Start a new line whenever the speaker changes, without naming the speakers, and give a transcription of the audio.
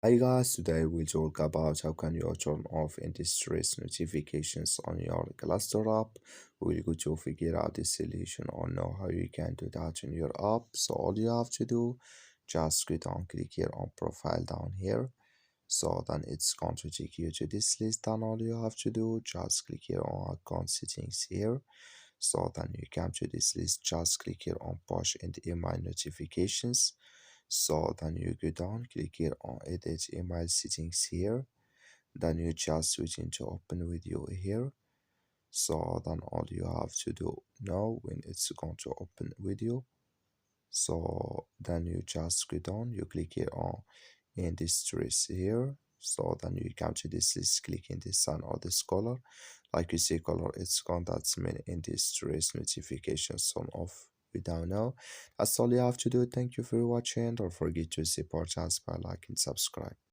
Hi guys, today we'll talk about how can you turn off anti-stress notifications on your Glassdoor app. We'll go to figure out the solution or know how you can do that in your app. So all you have to do, just go down, click here on profile down here. So then it's going to take you to this list. Then all you have to do, just click here on account settings here. So then you come to this list, just click here on push and email notifications. So then you go down, click here on edit email settings here. Then you just switch into open video here. So then all you have to do now when it's going to open video. So then you just go down, you click here on industry here. So then you come to this list, click in the sun or this color. Like you see color, it's gone. That's mean industry notifications on off. We don't know. That's all you have to do. Thank you for watching. Don't forget to support us by like and subscribe.